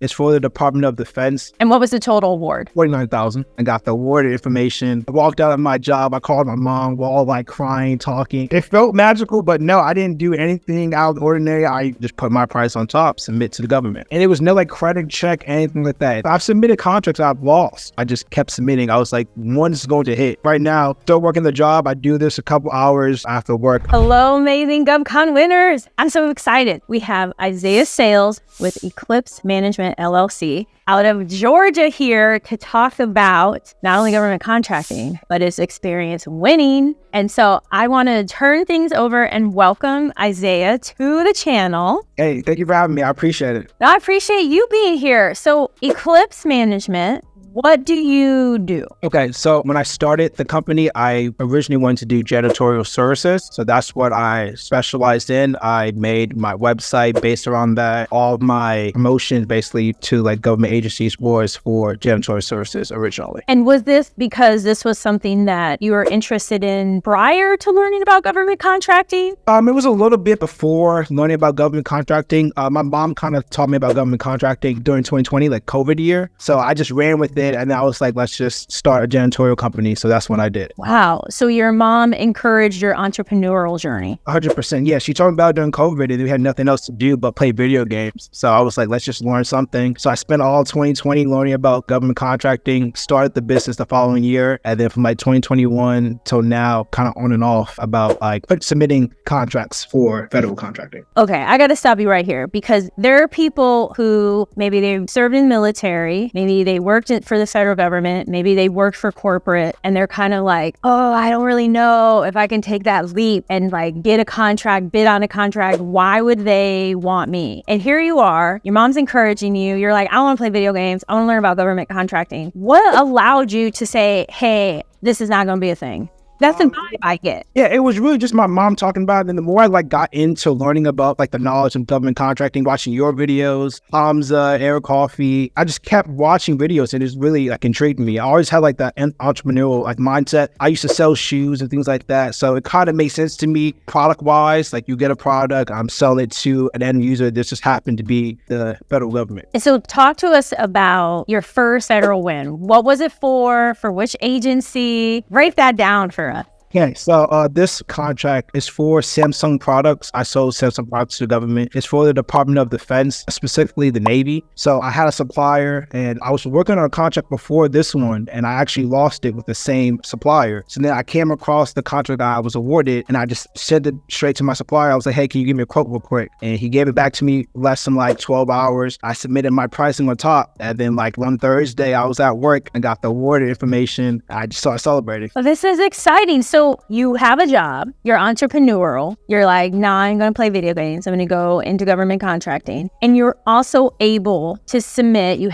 It's for the Department of Defense. And what was the total award? $49,000. I got the award information. I walked out of my job. I called my mom. We're all like crying, talking. It felt magical, but no, I didn't do anything out of the ordinary. I just put my price on top, submit to the government. And it was no like credit check, anything like that. I've submitted contracts I've lost. I just kept submitting. I was like, one's going to hit. Right now, still working the job. I do this a couple hours after work. Hello, amazing GovCon winners. I'm so excited. We have Isaiah Sales with Eclipse Management LLC out of Georgia here to talk about not only government contracting, but his experience winning. And so I want to turn things over and welcome Isaiah to the channel. Hey, thank you for having me. I appreciate it. I appreciate you being here. So Eclipse Management, what do you do? Okay, so when I started the company, I originally wanted to do janitorial services. So that's what I specialized in. I made my website based around that. All of my promotions basically to like government agencies was for janitorial services originally. And was this because this was something that you were interested in prior to learning about government contracting? It was a little bit before learning about government contracting. My mom kind of taught me about government contracting during 2020, like COVID year. So I just ran with it. And I was like, let's just start a janitorial company. So that's what I did. Wow. So your mom encouraged your entrepreneurial journey. 100%. Yeah. She told me about it during COVID and we had nothing else to do but play video games. So I was like, let's just learn something. So I spent all 2020 learning about government contracting, started the business the following year. And then from like 2021 till now, kind of on and off about like submitting contracts for federal contracting. Okay. I got to stop you right here because there are people who maybe they served in the military, maybe they worked for the federal government, maybe they worked for corporate, and they're kind of like, oh, I don't really know if I can take that leap and like get a contract, bid on a contract. Why would they want me? And here you are, your mom's encouraging you. You're like, I want to play video games. I want to learn about government contracting. What allowed you to say, hey, this is not going to be a thing? That's the vibe I get. Yeah, it was really just my mom talking about it. And the more I like got into learning about like the knowledge of government contracting, watching your videos, Hamza, Eric Coffee, I just kept watching videos and it's really like intrigued me. I always had like that entrepreneurial like mindset. I used to sell shoes and things like that. So it kind of made sense to me product wise. Like you get a product, I'm selling it to an end user. This just happened to be the federal government. And so talk to us about your first federal win. What was it for which agency? Break that down for us. Okay, so this contract is for Samsung products. I sold Samsung products to the government. It's for the Department of Defense, specifically the Navy. So I had a supplier and I was working on a contract before this one and I actually lost it with the same supplier. So then I came across the contract that I was awarded and I just sent it straight to my supplier. I was like, hey, can you give me a quote real quick? And he gave it back to me less than like 12 hours. I submitted my pricing on top. And then like one Thursday, I was at work and got the awarded information. I just started celebrating. Well, this is exciting. So you have a job, you're entrepreneurial, you're like, nah, I'm going to play video games. I'm going to go into government contracting. And you're also able to submit. You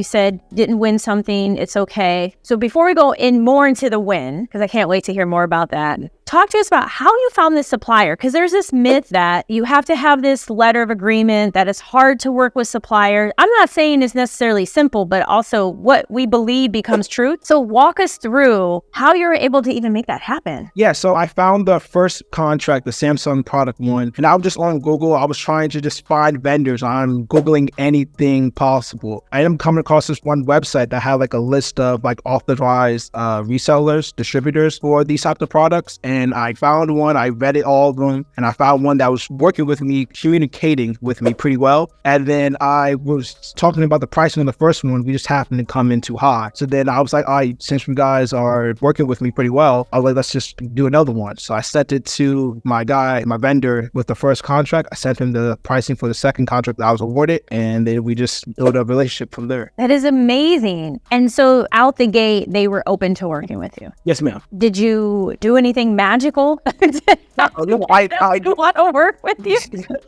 said didn't win something. It's okay. So before we go in more into the win, because I can't wait to hear more about that, talk to us about how you found this supplier, because there's this myth that you have to have this letter of agreement, that it's hard to work with suppliers. I'm not saying it's necessarily simple, but also what we believe becomes truth. So walk us through how you're able to even make that happen. Yeah, so I found the first contract, the Samsung product one, and I was just on Google. I was trying to just find vendors. I'm Googling anything possible. I am coming across this one website that had like a list of like authorized resellers, distributors for these types of products. And I found one, I read it all of them, and I found one that was working with me, communicating with me pretty well. And then I was talking about the pricing on the first one. We just happened to come in too high. So then I was like, all right, since you guys are working with me pretty well, I was like, let's just do another one. So I sent it to my vendor with the first contract. I sent him the pricing for the second contract that I was awarded. And then we just built a relationship from there. That is amazing. And so out the gate, they were open to working with you. Yes, ma'am. Did you do anything magical? I want to work with you.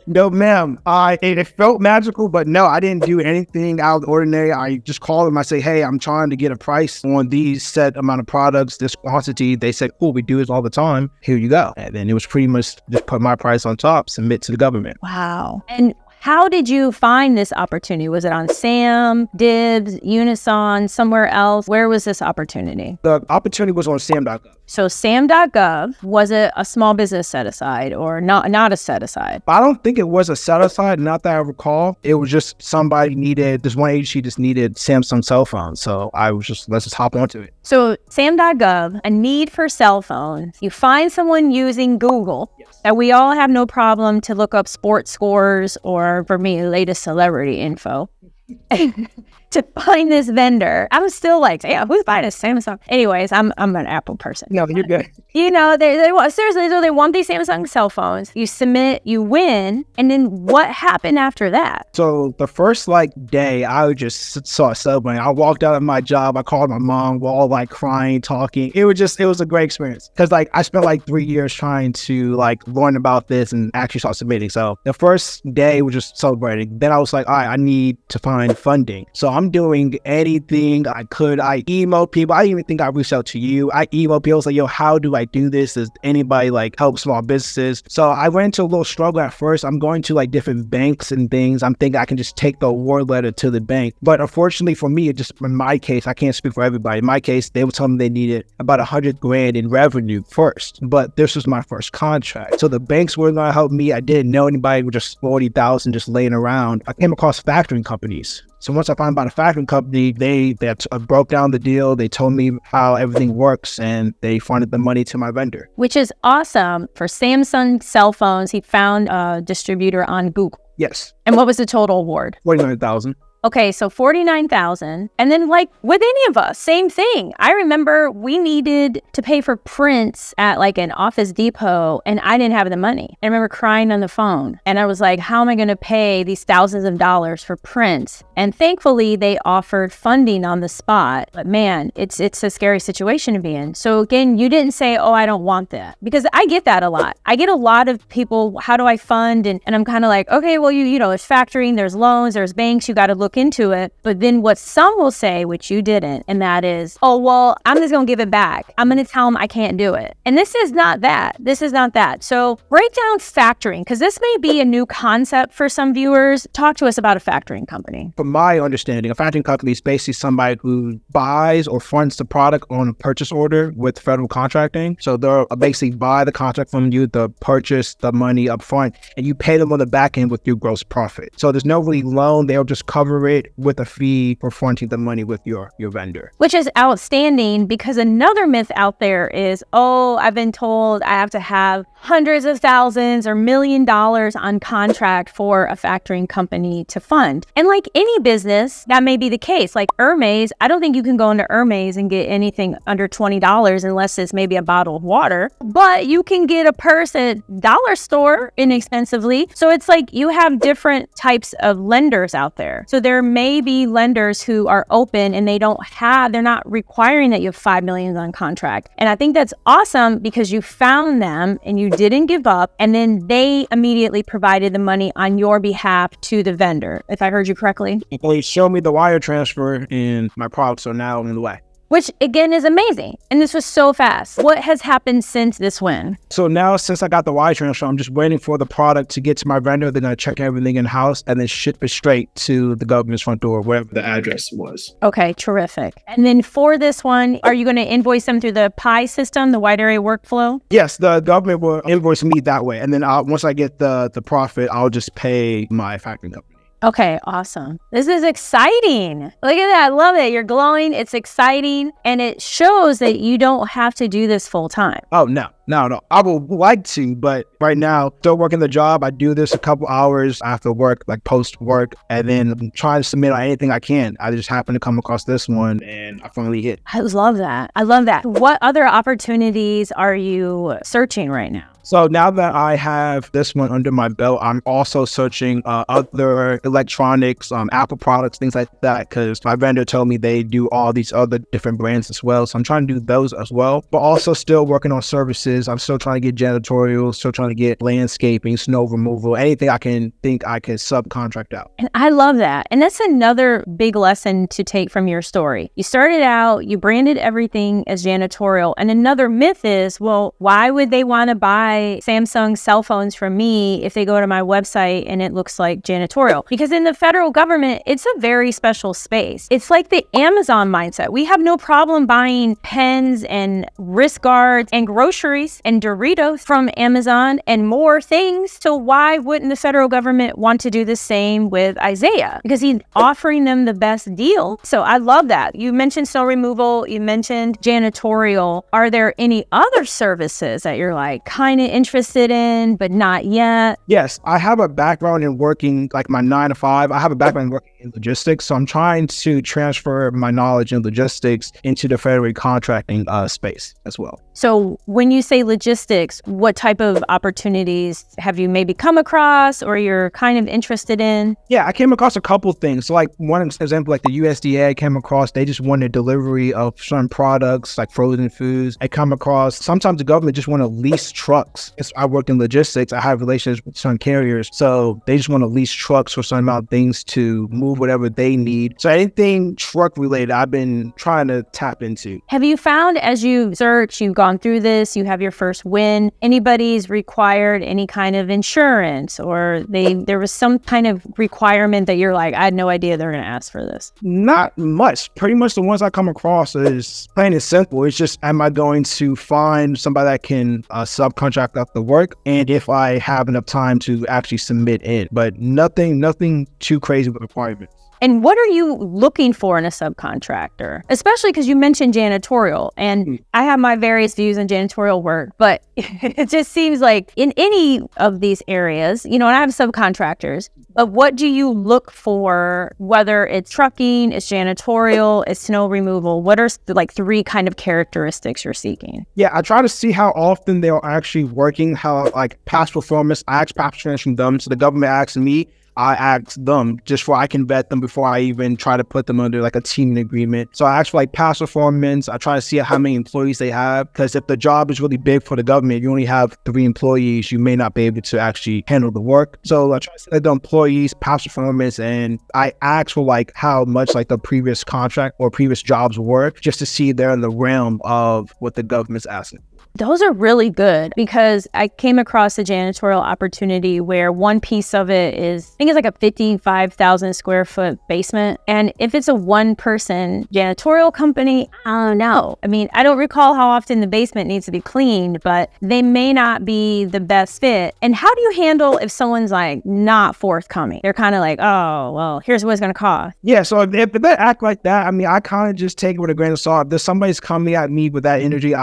No, ma'am. It felt magical, but no, I didn't do anything out of the ordinary. I just called them. I say, hey, I'm trying to get a price on these set amount of products, this quantity. They said, cool, we do this all the time. Here you go. And then it was pretty much just put my price on top, submit to the government. Wow. And how did you find this opportunity? Was it on Sam, Dibs, Unison, somewhere else? Where was this opportunity? The opportunity was on Sam.Gov. So Sam.gov, was it a small business set aside or not a set aside? I don't think it was a set aside, not that I recall. It was just this one agency just needed Samsung cell phones. So I was just, let's just hop onto it. So Sam.gov, a need for cell phones. You find someone using Google. Yes. And we all have no problem to look up sports scores or, for me, latest celebrity info. To find this vendor, I'm still like, yeah, who's buying a Samsung? Anyways, I'm an Apple person. No, you're good. You know, they want, seriously, so they want these Samsung cell phones. You submit, you win, and then what happened after that? So the first day, I just saw celebrating. I walked out of my job. I called my mom. We're all crying, talking. It was a great experience because I spent 3 years trying to learn about this and actually start submitting. So the first day was just celebrating. Then I was like, all right, I need to find funding. So I'm doing anything I could. I emailed people. I didn't even think I reached out to you. I emailed people. I was like, yo, how do I do this? Does anybody help small businesses? So I went into a little struggle at first. I'm going to different banks and things. I'm thinking I can just take the award letter to the bank. But unfortunately for me, in my case, I can't speak for everybody. In my case, they were telling me they needed about $100,000 in revenue first. But this was my first contract. So the banks were going to help me. I didn't know anybody with just $40,000 just laying around. I came across factoring companies. So once I found about a factoring company, they broke down the deal. They told me how everything works, and they funded the money to my vendor. Which is awesome. For Samsung cell phones, he found a distributor on Google. Yes. And what was the total award? $49,000. Okay, so $49,000. And then with any of us, same thing. I remember we needed to pay for prints at an Office Depot, and I didn't have the money. I remember crying on the phone, and I was like, how am I going to pay these thousands of dollars for prints? And thankfully they offered funding on the spot. But man, it's a scary situation to be in. So again, you didn't say, oh, I don't want that, because I get that a lot. I get a lot of people, how do I fund? And I'm kind of like, okay, well, you know, there's factoring, there's loans, there's banks, you got to look into it. But then what some will say, which you didn't, and that is, oh, well, I'm just going to give it back. I'm going to tell them I can't do it. And this is not that. This is not that. So break down factoring, because this may be a new concept for some viewers. Talk to us about a factoring company. From my understanding, a factoring company is basically somebody who buys or funds the product on a purchase order with federal contracting. So they'll basically buy the contract from you, they'll purchase the money up front, and you pay them on the back end with your gross profit. So there's no really loan. They'll just cover it with a fee for fronting the money with your vendor. Which is outstanding, because another myth out there is, oh, I've been told I have to have hundreds of thousands or $1 million on contract for a factoring company to fund. And like any business, that may be the case. Like Hermes, I don't think you can go into Hermes and get anything under $20 unless it's maybe a bottle of water. But you can get a purse at dollar store inexpensively. So it's like you have different types of lenders out there. So there may be lenders who are open and they're not requiring that you have $5 million on contract. And I think that's awesome, because you found them and you didn't give up, and then they immediately provided the money on your behalf to the vendor, if I heard you correctly. They showed me the wire transfer, and my products are now in the way. Which again is amazing. And this was so fast. What has happened since this win? So now, since I got the wire transfer, I'm just waiting for the product to get to my vendor. They're going to check everything in-house and then ship it straight to the government's front door, wherever the address was. Okay, terrific. And then for this one, are you going to invoice them through the PI system, the wide area workflow? Yes, the government will invoice me that way. And then once I get the profit, I'll just pay my factoring company. Okay, awesome. This is exciting. Look at that. I love it. You're glowing. It's exciting. And it shows that you don't have to do this full time. Oh, no. I would like to, but right now, still working the job. I do this a couple hours after work, like post work, and then I'm trying to submit on anything I can. I just happen to come across this one, and I finally hit. I love that. What other opportunities are you searching right now? So now that I have this one under my belt, I'm also searching other electronics, Apple products, things like that, because my vendor told me they do all these other different brands as well. So I'm trying to do those as well, but also still working on services. I'm still trying to get janitorial, still trying to get landscaping, snow removal, anything I can subcontract out. And I love that. And that's another big lesson to take from your story. You started out, you branded everything as janitorial. And another myth is, well, why would they want to buy buy Samsung cell phones from me if they go to my website and it looks like janitorial? Because in the federal government, it's a very special space. It's like the Amazon mindset. We have no problem buying pens and wrist guards and groceries and Doritos from Amazon and more things. So why wouldn't the federal government want to do the same with Isaiah? Because he's offering them the best deal. So I love that. You mentioned snow removal, you mentioned janitorial. Are there any other services that you're like kind of interested in, but not yet? Yes, I have a background in working like my 9 to 5. I have a background in working in logistics. So I'm trying to transfer my knowledge in logistics into the federal contracting space as well. So when you say logistics, what type of opportunities have you maybe come across or you're kind of interested in? Yeah, I came across a couple things. So like one example, like the USDA I came across, they just wanted delivery of certain products like frozen foods. I come across, sometimes the government just want to lease trucks. I worked in logistics. I have relations with some carriers. So they just want to lease trucks for some amount of things to move whatever they need. So anything truck related, I've been trying to tap into. Have you found as you search, you've gone through this, you have your first win, anybody's required any kind of insurance or there was some kind of requirement that you're like, I had no idea they're going to ask for this? Not much. Pretty much the ones I come across is plain and simple. It's just, am I going to find somebody that can subcontract out the work? And if I have enough time to actually submit in, but nothing too crazy with requirements. And what are you looking for in a subcontractor? Especially because you mentioned janitorial, and I have my various views on janitorial work, but it just seems like in any of these areas, and I have subcontractors, but what do you look for, whether it's trucking, it's janitorial, it's snow removal? What are like 3 kind of characteristics you're seeking? Yeah, I try to see how often they're actually working, how like past performance, I ask past performance from them. So the government asks me, I ask them just so I can vet them before I even try to put them under like a teaming agreement. So I ask for like past performance. I try to see how many employees they have, because if the job is really big for the government, you only have 3 employees, you may not be able to actually handle the work. So I try to see the employees, past performance, and I ask for like how much like the previous contract or previous jobs were, just to see they're in the realm of what the government's asking. Those are really good, because I came across a janitorial opportunity where one piece of it is, I think it's like a 55,000 square foot basement. And if it's a 1-person janitorial company, I don't know. I mean, I don't recall how often the basement needs to be cleaned, but they may not be the best fit. And how do you handle if someone's like not forthcoming? They're kind of like, oh, well, here's what it's going to cost. Yeah, so if they act like that, I mean, I kind of just take it with a grain of salt. If there's somebody's coming at me with that energy,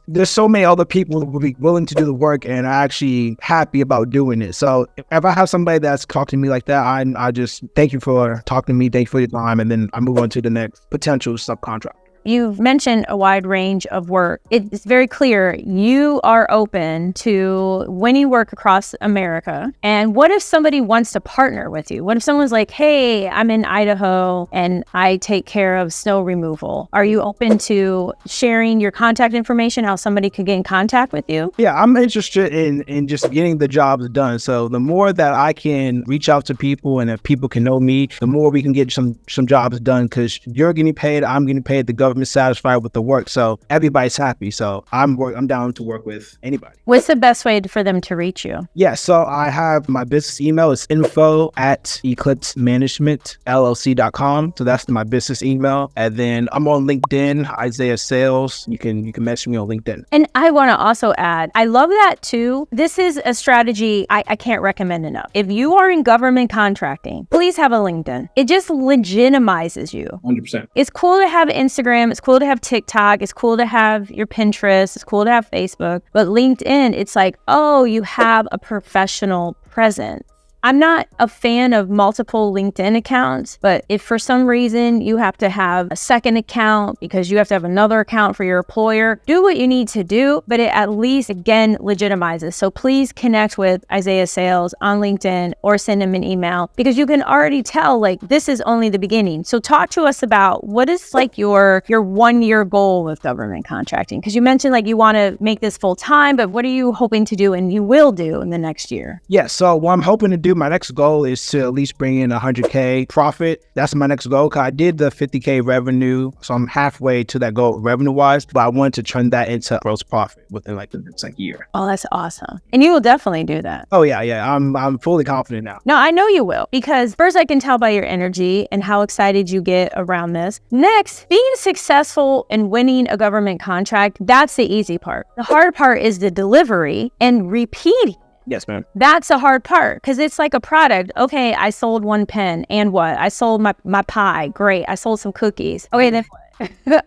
there's so many other people who will be willing to do the work and are actually happy about doing it. So if I have somebody that's talking to me like that, I just thank you for talking to me, thank you for your time, and then I move on to the next potential subcontract. You've mentioned a wide range of work. It's very clear you are open to winning work across America. And what if somebody wants to partner with you? What if someone's like, hey, I'm in Idaho and I take care of snow removal? Are you open to sharing your contact information, how somebody could get in contact with you? Yeah, I'm interested in just getting the jobs done. So the more that I can reach out to people and if people can know me, the more we can get some jobs done, because you're getting paid, I'm getting paid, the government satisfied with the work, so everybody's happy. So I'm down to work with anybody. What's the best way for them to reach you? Yeah, so I have my business email. It's info@eclipsemanagementllc.com. So that's my business email. And then I'm on LinkedIn, Isaiah Sales. You can message me on LinkedIn. And I want to also add, I love that too. This is a strategy I can't recommend enough. If you are in government contracting, please have a LinkedIn. It just legitimizes you. 100%. It's cool to have Instagram. It's cool to have TikTok. It's cool to have your Pinterest. It's cool to have Facebook. But LinkedIn, it's like, oh, you have a professional presence. I'm not a fan of multiple LinkedIn accounts, but if for some reason you have to have a second account because you have to have another account for your employer, do what you need to do, but it at least, again, legitimizes. So please connect with Isaiah Sales on LinkedIn or send him an email, because you can already tell, like, this is only the beginning. So talk to us about what is like your 1-year goal with government contracting, because you mentioned like you want to make this full time, but what are you hoping to do and you will do in the next year? Yeah, so what I'm hoping to do do, my next goal is to at least bring in 100K profit. That's my next goal, because I did the 50K revenue. So I'm halfway to that goal revenue wise, but I wanted to turn that into gross profit within like the next year. Oh, that's awesome. And you will definitely do that. Oh yeah. I'm fully confident now. No, I know you will, because first I can tell by your energy and how excited you get around this. Next, being successful in winning a government contract, that's the easy part. The hard part is the delivery and repeating. Yes, ma'am. That's the hard part, because it's like a product. Okay, I sold one pen, and what? I sold my pie. Great. I sold some cookies. Okay, then what?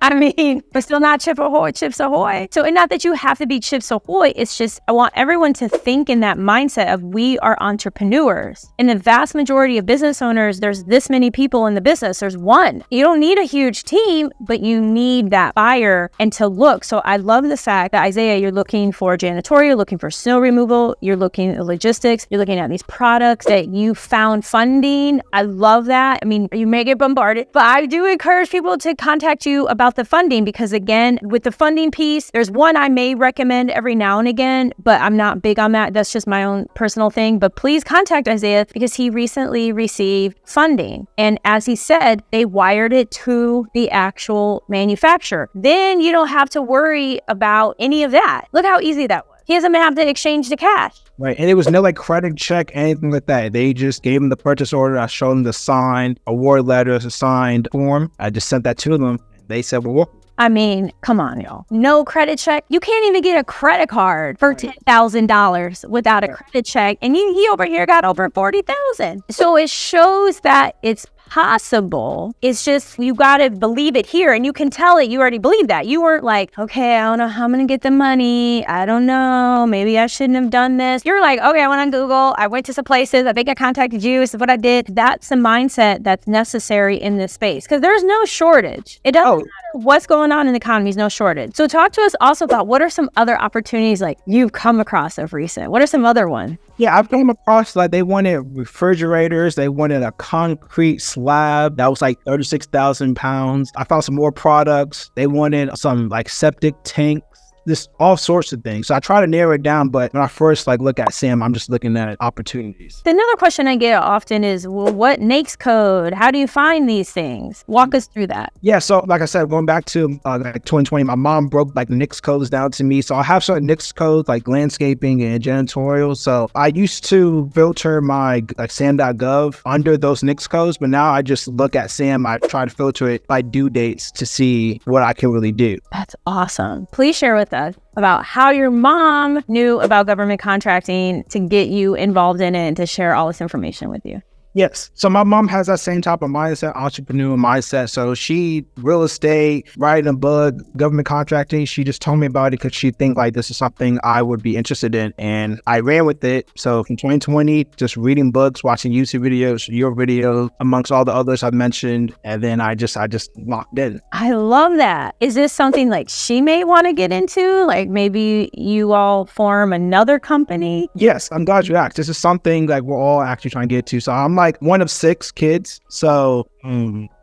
I mean, but still not Chips Ahoy. So, and not that you have to be Chips Ahoy. It's just, I want everyone to think in that mindset of we are entrepreneurs. In the vast majority of business owners, there's this many people in the business. There's one. You don't need a huge team, but you need that buyer and to look. So I love the fact that, Isaiah, you're looking for janitorial, you're looking for snow removal, you're looking at logistics, you're looking at these products that you found funding. I love that. I mean, you may get bombarded, but I do encourage people to contact you about the funding, because again, with the funding piece, there's one I may recommend every now and again, but I'm not big on that. That's just my own personal thing. But please contact Isaiah, because he recently received funding. And as he said, they wired it to the actual manufacturer. Then you don't have to worry about any of that. Look how easy that was. He doesn't have to exchange the cash. Right. And it was no like credit check, anything like that. They just gave him the purchase order. I showed them the signed award letter, the signed form. I just sent that to them. They said, well, I mean, come on, y'all. No credit check. You can't even get a credit card for $10,000 without a credit check. And he over here got over $40,000. So it shows that it's possible. It's just, you got to believe it here, and you can tell it. You already believe that. You weren't like, okay, I don't know how I'm going to get the money. I don't know. Maybe I shouldn't have done this. You're like, okay, I went on Google. I went to some places. I think I contacted you. This is what I did. That's the mindset that's necessary in this space, because there's no shortage. It doesn't matter what's going on in the economy. There's no shortage. So talk to us also about what are some other opportunities like you've come across of recent. What are some other ones? Yeah, I've come across like they wanted refrigerators. They wanted a concrete slab that was like 36,000 pounds. I found some more products. They wanted some like septic tanks. This all sorts of things. So I try to narrow it down, but when I first like look at Sam, I'm just looking at opportunities. Another question I get often is, well, what NAICS code? How do you find these things? Walk us through that. Yeah, so like I said, going back to like 2020, my mom broke like the NAICS codes down to me. So I have certain NAICS codes like landscaping and janitorial. So I used to filter my like Sam.Gov under those NAICS codes, but now I just look at Sam. I try to filter it by due dates to see what I can really do. That's awesome. Please share with us about how your mom knew about government contracting to get you involved in it and to share all this information with you. Yes. So my mom has that same type of mindset, entrepreneur mindset. So she, real estate, writing a book, government contracting, she just told me about it because she think like this is something I would be interested in. And I ran with it. So from 2020, just reading books, watching YouTube videos, your video, amongst all the others I've mentioned. And then I just locked in. I love that. Is this something like she may want to get into? Like maybe you all form another company? Yes, I'm glad you asked. This is something like we're all actually trying to get to. So I'm like one of 6 kids. So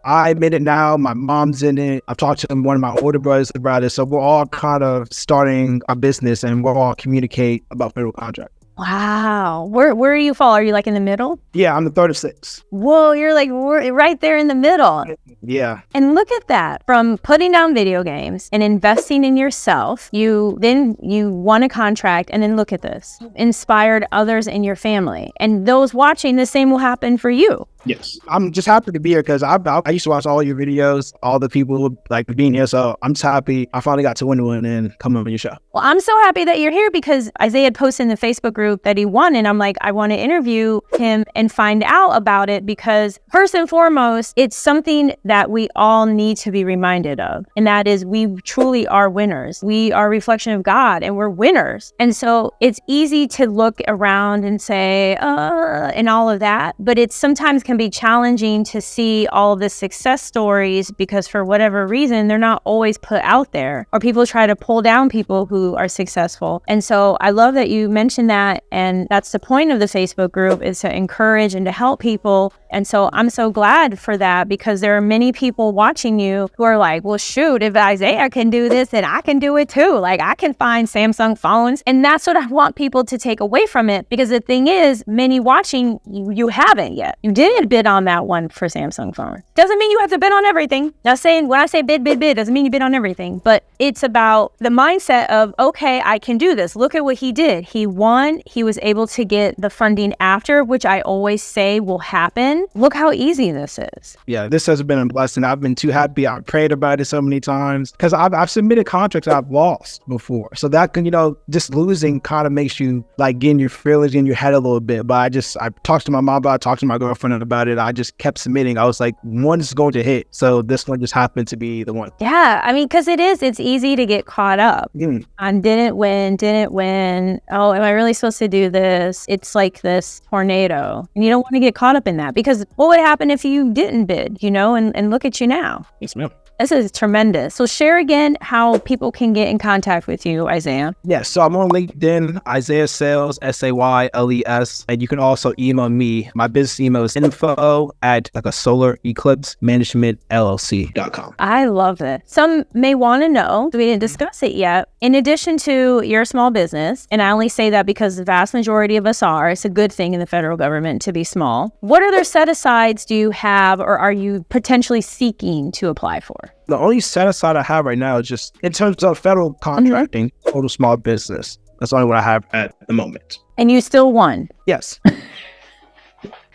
I admit it now. My mom's in it. I've talked to one of my older brothers about it. So we're all kind of starting a business and we'll all communicate about federal contract. Wow. Where do you fall? Are you like in the middle? Yeah, I'm the third of 6. Whoa, you're like right there in the middle. Yeah. And look at that. From putting down video games and investing in yourself, you won a contract, and then look at this. Inspired others in your family. And those watching, the same will happen for you. Yes. I'm just happy to be here because I used to watch all your videos, all the people like being here. So I'm just happy I finally got to win one and come on your show. Well, I'm so happy that you're here because Isaiah had posted in the Facebook group that he won. And I'm like, I want to interview him and find out about it because first and foremost, it's something that we all need to be reminded of. And that is we truly are winners. We are a reflection of God and we're winners. And so it's easy to look around and say, and all of that. But it's sometimes can be challenging to see all of the success stories because for whatever reason, they're not always put out there or people try to pull down people who are successful. And so I love that you mentioned that. And that's the point of the Facebook group is to encourage and to help people And so I'm so glad for that, because there are many people watching you who are like, well, shoot, if Isaiah can do this, then I can do it too. Like, I can find Samsung phones. And that's what I want people to take away from it. Because the thing is, many watching, you haven't yet. You didn't bid on that one for Samsung phone. Doesn't mean you have to bid on everything. Not saying, when I say bid, doesn't mean you bid on everything. But it's about the mindset of, okay, I can do this. Look at what he did. He won. He was able to get the funding after, which I always say will happen. Look how easy this is. Yeah, this has been a blessing. I've been too happy. I've prayed about it so many times because I've submitted contracts I've lost before. So that can, just losing kind of makes you like getting your feelings in your head a little bit. But I talked to my mom about it, talked to my girlfriend about it. I just kept submitting. I was like, one's going to hit. So this one just happened to be the one. Yeah, I mean, because it's easy to get caught up. I didn't win. Oh, am I really supposed to do this? It's like this tornado. And you don't want to get caught up in that, because what would happen if you didn't bid, and look at you now. Yes, ma'am. This is tremendous. So share again how people can get in contact with you, Isaiah. Yes, so I'm on LinkedIn, Isaiah Sales, SAYLES, and you can also email me. My business email is info@solareclipsemanagementllc.com. I love it. Some may want to know, we didn't discuss it yet, in addition to your small business, and I only say that because the vast majority of us are, it's a good thing in the federal government to be small. What other set-asides do you have, or are you potentially seeking to apply for? The only set aside I have right now is just in terms of federal contracting, total small business. That's the only one I have at the moment. And you still won. Yes.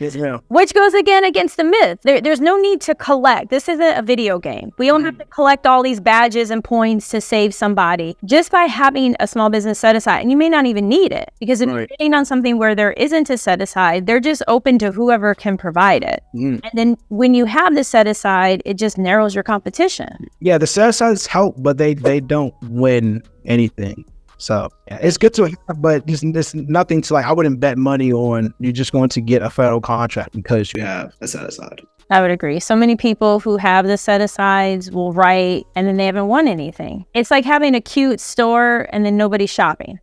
Yes, ma'am. Which goes again against the myth. There's no need to collect. This isn't a video game. We don't have to collect all these badges and points to save somebody. Just by having a small business set aside, and you may not even need it, because if you're bidding on something where there isn't a set aside, they're just open to whoever can provide it. And then when you have the set aside, it just narrows your competition. Yeah, the set asides help, but they don't win anything. So yeah, it's good to have, but there's nothing to I wouldn't bet money on you're just going to get a federal contract because you have a set aside. I would agree. So many people who have the set asides will write and then they haven't won anything. It's like having a cute store and then nobody's shopping.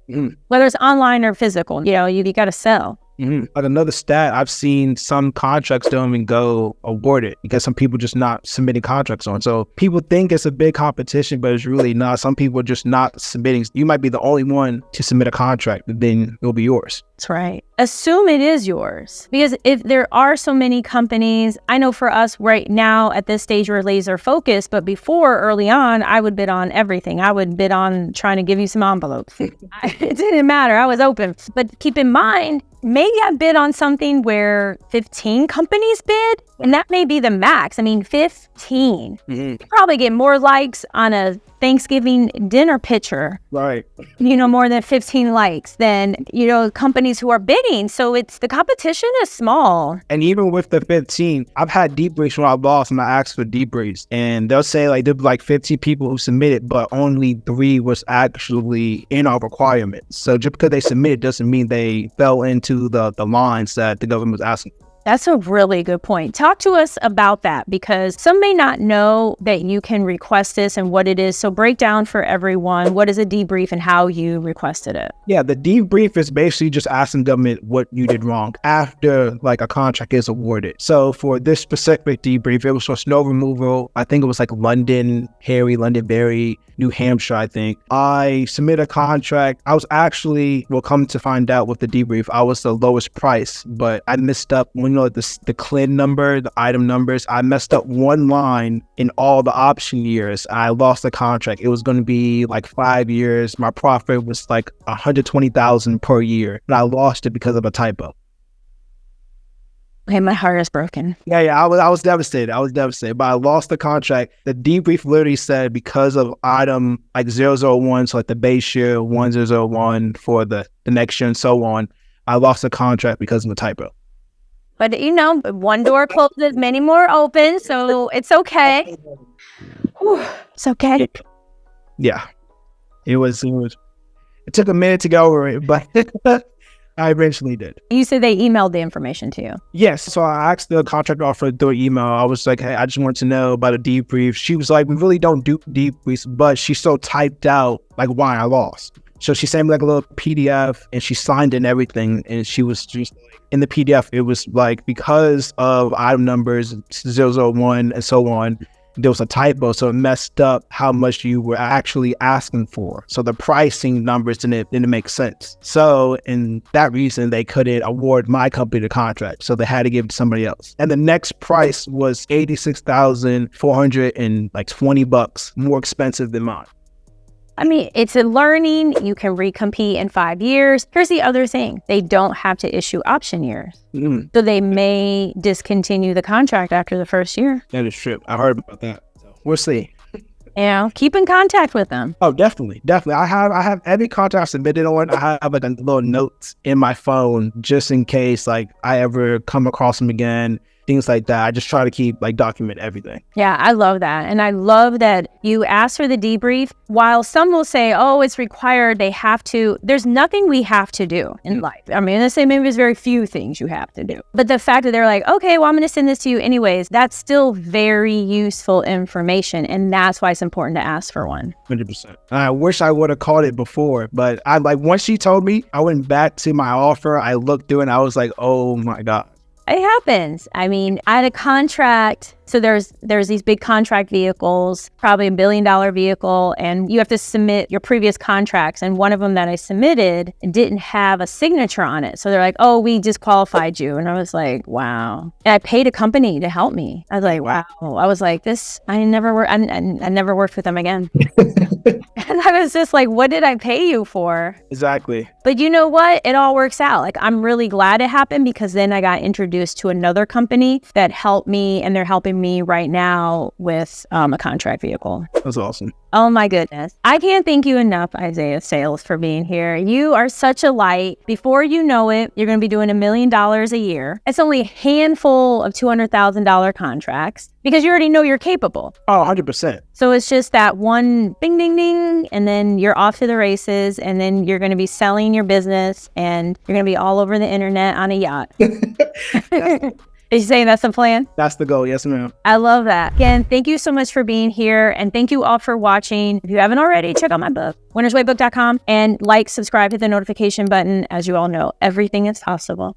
Whether it's online or physical, you got to sell. Like another stat, I've seen some contracts don't even go awarded because some people just not submitting contracts on. So people think it's a big competition, but it's really not. Some people are just not submitting. You might be the only one to submit a contract, and then it'll be yours. That's right. Assume it is yours, because if there are so many companies, I know for us right now at this stage we're laser focused, but before, early on, I would bid on everything. I would bid on trying to give you some envelopes. It didn't matter. I was open. But keep in mind, maybe I bid on something where 15 companies bid, and that may be the max. I mean, 15. You probably get more likes on a Thanksgiving dinner picture. Right. More than 15 likes than, companies who are bidding. So the competition is small. And even with the 15, I've had debriefs when I've lost and I asked for debriefs. And they'll say there'll be 15 people who submitted, but only 3 was actually in our requirements. So just because they submitted doesn't mean they fell into the lines that the government was asking for. That's a really good point. Talk to us about that, because some may not know that you can request this and what it is. So break down for everyone, what is a debrief and how you requested it. Yeah, the debrief is basically just asking government what you did wrong after a contract is awarded. So for this specific debrief, it was for snow removal. I think it was Londonderry, New Hampshire, I think. I submitted a contract. I was actually, come to find out with the debrief, I was the lowest price, but I messed up the CLIN number, the item numbers. I messed up one line in all the option years. I lost the contract. It was going to be 5 years. My profit was $120,000 per year, and I lost it because of a typo. Okay, my heart is broken. Yeah, I was devastated. But I lost the contract. The debrief literally said because of item 001, so the base year, 1001 for the next year and so on, I lost the contract because of a typo. But one door closes, many more open, so it's okay. It's okay. Yeah. It took a minute to go over it, but I eventually did. You said they emailed the information to you. Yes. So I asked the contractor offer through email. I was like, hey, I just want to know about a debrief. She was like, we really don't do debriefs, but she so typed out why I lost. So she sent me like a little PDF and she signed in everything. And she was just like, in the PDF, it was like, because of item numbers 001 and so on, there was a typo, so it messed up how much you were actually asking for. So the pricing numbers didn't make sense. So in that reason, they couldn't award my company the contract. So they had to give it to somebody else. And the next price was $86,420 more expensive than mine. I mean, it's a learning. You can recompete in 5 years. Here's the other thing. They don't have to issue option years. So they may discontinue the contract after the first year. That is true. I heard about that. So we'll see. Keep in contact with them. Oh, definitely. I have every contract submitted on. I have like a little notes in my phone just in case like I ever come across them again. Things like that. I just try to keep document everything. Yeah, I love that. And I love that you ask for the debrief. While some will say, oh, it's required, they have to, there's nothing we have to do in life. I mean, let's say maybe there's very few things you have to do. But the fact that they're like, okay, well, I'm going to send this to you anyways, that's still very useful information. And that's why it's important to ask for one. 100%. I wish I would have caught it before, but once she told me, I went back to my offer. I looked through and I was like, oh my God. It happens. I mean, I had a contract. So there's these big contract vehicles, probably $1 billion vehicle, and you have to submit your previous contracts. And one of them that I submitted didn't have a signature on it. So they're like, oh, we disqualified you. And I was like, wow. And I paid a company to help me. I was like, wow. I was like, I never worked with them again. And I was just like, what did I pay you for? Exactly. But you know what? It all works out. Like, I'm really glad it happened because then I got introduced to another company that helped me, and they're helping me right now with a contract vehicle. That's awesome. Oh my goodness. I can't thank you enough, Isaiah Sales, for being here. You are such a light. Before you know it, you're going to be doing $1 million a year. It's only a handful of $200,000 contracts because you already know you're capable. Oh, 100%. So it's just that one bing, ding, ding, and then you're off to the races, and then you're going to be selling your business, and you're going to be all over the internet on a yacht. Is you saying that's the plan? That's the goal. Yes, ma'am. I love that. Again, thank you so much for being here. And thank you all for watching. If you haven't already, check out my book, winnerswaybook.com, and like, subscribe, hit the notification button. As you all know, everything is possible.